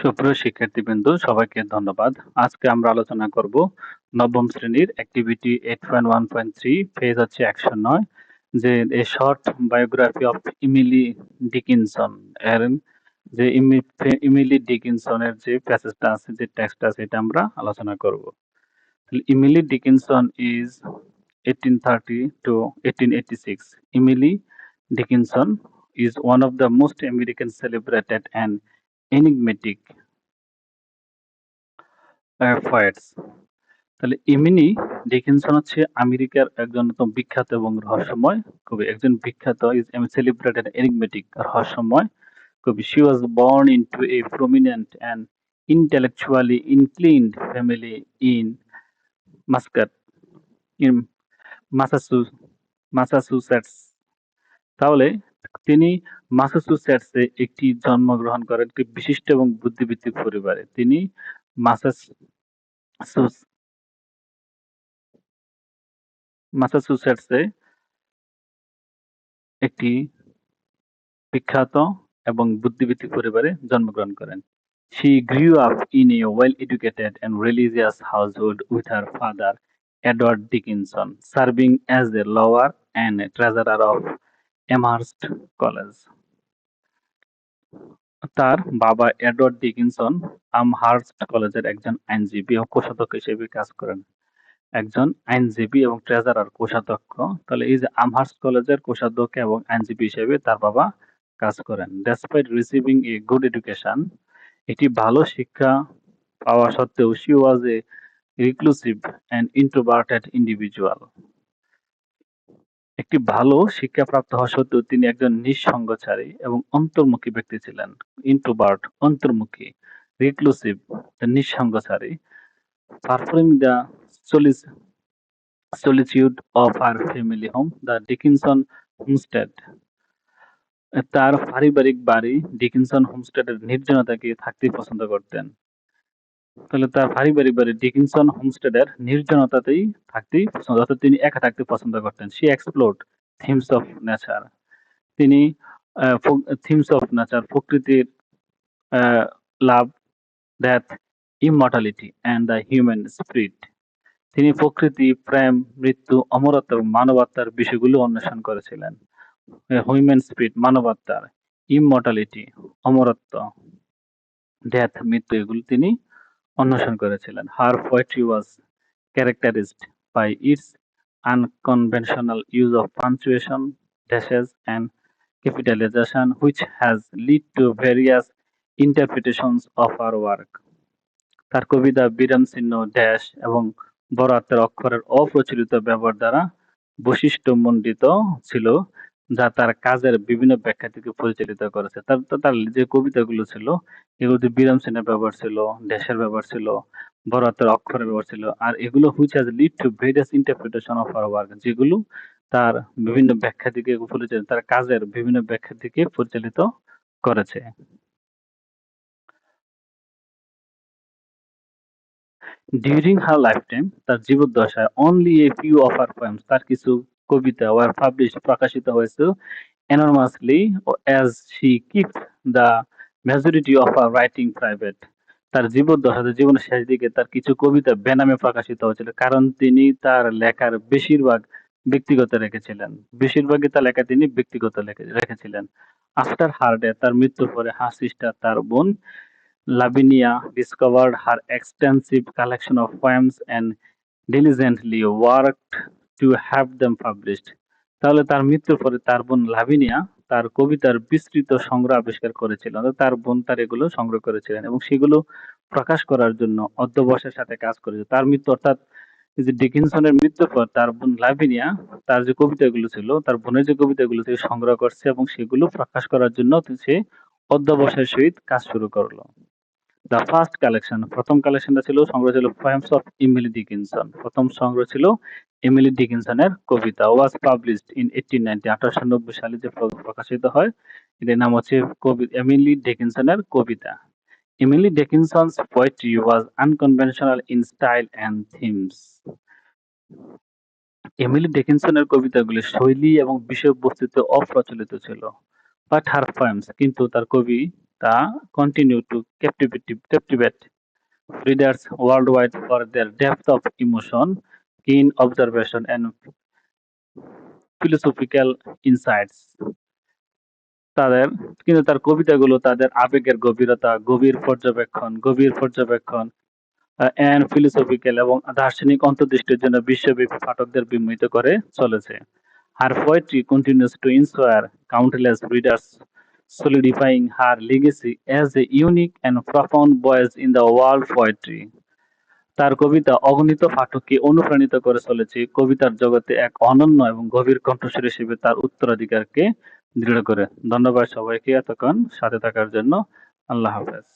সুপ্রিয় শিক্ষার্থীবৃন্দ, সবাইকে ধন্যবাদ। আজকে আমরা আলোচনা করব নবম শ্রেণীর অ্যাক্টিভিটি 8.1.3, পেজ হচ্ছে 109, যে a short biography of Emily Dickinson এর যে ইমিলি ডিকিনসনের যে প্যাসেজটা আছে, যে টেক্সটটা আছে, এটা আমরা আলোচনা করব। Emily Dickinson is 1830 to 1886. Emily Dickinson is one of the most American celebrated and enigmatic poets. তাহলে ইমিলি ডিকিনসন হচ্ছে আমেরিকার একজন অন্যতম বিখ্যাত এবং রহস্যময় কবি। একজন বিখ্যাত ইজ সেলিব্রেটেড এনিগমেটিক রহস্যময় কবি। She was born into a prominent and intellectually inclined family in Muscat, in Massachusetts. তাহলে তিনি ম্যাসাচুসেটসে একটি জন্মগ্রহণ করেন একটি বিশিষ্ট এবং বুদ্ধিবৃত্তিক পরিবারে। তিনি ম্যাসাচুসেটসে একটি বিখ্যাত এবং বুদ্ধিবৃত্তিক পরিবারে জন্মগ্রহণ করেন। She grew up in a well-educated and religious household with her father, Edward Dickinson, serving as a lawyer and treasurer of Amherst College. তার বাবা এডওয়ার্ড ডিকিনসন আমহার্স্ট কলেজের একজন আইনজীবী ও কোষাধ্যক্ষ হিসেবে কাজ করেন। একজন আইনজীবী এবং ট্রেজারার কোষাধ্যক্ষ। তাহলে এই যে আমহার্স্ট কলেজের কোষাধ্যক্ষ এবং আইনজীবী হিসেবে তার বাবা কাজ করেন। Despite receiving a good education, একটি ভালো শিক্ষা পাওয়া সত্ত্বেও she was a reclusive and introverted individual. একটি ভালো শিক্ষাপ্রাপ্ত হওয়া সত্ত্বেও তিনি একজন নিঃসঙ্গচারী এবং অন্তর্মুখী ব্যক্তি ছিলেন। ইন্ট্রোভার্ট অন্তর্মুখী, রিক্লুসিভ নিঃসঙ্গচারী, preferring the solitude of her family home, the Dickinson homestead. তার পারিবারিক বাড়ি ডিকিনসন হোমস্টেডের নির্জনতাকে থাকতে পছন্দ করতেন। তাহলে তার পারিবারিক বাড়ি ডিকিনসন হোমস্টেডের নির্জনতাতেই থাকতেই পছন্দ, অর্থাৎ তিনি একা থাকতে পছন্দ করতেন। She explored themes of nature. তিনি থিমস অফ নেচার, প্রকৃতির love, death, immortality and the human spirit. তিনি প্রকৃতি, প্রেম, মৃত্যু, অমরত্ব এবং মানবাত্মার বিষয়গুলো অন্বেষণ করেছিলেন। হিউম্যান স্পিরিট মানবাত্মার, ইমর্টালিটি অমরত্ব, ডেথ মৃত্যু, এগুলো তিনি অন্বেষণ করেছিলেন। Her poetry was characterized by its unconventional use of punctuation, dashes, and capitalization, which has led to various interpretations of her work. তার কবিতা বিরাম চিহ্ন, ড্যাশ এবং বড় হাতের অক্ষরের অপ্রচলিত ব্যবহার দ্বারা বৈশিষ্ট্যমণ্ডিত ছিল, যা তার কাজের বিভিন্ন ব্যাখ্যা থেকে পরিচালিত করেছে। তার যে কবিতাগুলো ছিল, এগুলোতে বিরাম চিহ্নের ব্যবহার ছিল, ড্যাশের ব্যবহার ছিল, বড় হাতের অক্ষরের ব্যবহার ছিল, আর এগুলো which has led to various interpretation of her work, যেগুলো তার বিভিন্ন ব্যাখ্যা থেকে পরিচালিত, তার কাজের বিভিন্ন ব্যাখ্যা থেকে পরিচালিত করেছে। During her lifetime, তার জীবদ্দশায়, only a few of her poems, তার কিছু কবিতা were published, প্রকাশিত হয়েছে anonymously, as she kept the majority of her writing private. তার জীবদ্দশাতে, জীবনের শেষ দিকে তার কিছু কবিতা বেনামে প্রকাশিত হয়েছিল, কারণ তিনি তার লেখার বেশিরভাগ ব্যক্তিগত রেখেছিলেন। বেশিরভাগই তার লেখা তিনি ব্যক্তিগত রেখেছিলেন। আফটার হার ডেথ, তার মৃত্যুর পরে হার সিস্টার, তার বোন Lavinia, discovered her extensive collection of poems and diligently worked to have them published. তাহলে তার মৃত্যুর পরে তার বোন লাভিনিয়া তার কবিতার বিস্তৃত সংগ্রহ আবিষ্কার করেছিলেন। তার বোন তার এগুলো সংগ্রহ করেছিলেন এবং সেগুলো প্রকাশ করার জন্য অধ্যবসায়ের সাথে কাজ করেছে। তার মৃত্যু, অর্থাৎ যে ডিকিনসনের মৃত্যুর পর তার বোন লাভিনিয়া তার যে কবিতাগুলো ছিল, তার বোনের যে কবিতাগুলো সে সংগ্রহ করছে এবং সেগুলো প্রকাশ করার জন্য সে অধ্যবসায়ের সহিত কাজ শুরু করলো। দ্য ফার্স্ট কালেকশন, প্রথম কালেকশনটা ছিল, সংগ্রহ ছিল পোয়েমস অফ এমিলি ডিকিনসন। প্রথম সংগ্রহ ছিল এমিলি ডিকিনসনের কবিতা। ওয়াজ পাবলিশড ইন 1890, 1890 সালে যে প্রকাশিত হয়, এটার নাম হচ্ছে এমিলি ডিকিনসনের কবিতা। Emily Dickinson's poetry was unconventional in style and themes. Emily ডিকিনসনের কবিতাগুলি শৈলী এবং বিষয়বস্তুতে অপ্রচলিত ছিল। বাট হার পোয়েমস, কিন্তু তার continue to captivate readers worldwide for their depth of emotion, keen observation, and philosophical insights. তাদের কিন্তু তার কবিতাগুলো তাদের আবেগের গভীরতা, গভীর পর্যবেক্ষণ and philosophical এবং দার্শনিক অন্তর্দৃষ্টির জন্য বিশ্বব্যাপী পাঠকদের বিমোহিত করে চলেছে। Her poetry continues to inspire countless readers, solidifying her legacy as a unique and profound voice in the world poetry. তার কবিতা অগণিত পাঠককে অনুপ্রাণিত করে চলেছে কবিতার জগতে এক অনন্য এবং গভীর কণ্ঠস্বর হিসেবে তার উত্তরাধিকারকে দৃঢ় করে। ধন্যবাদ সবাইকে এতক্ষণ সাথে থাকার জন্য। আল্লাহ হাফেজ।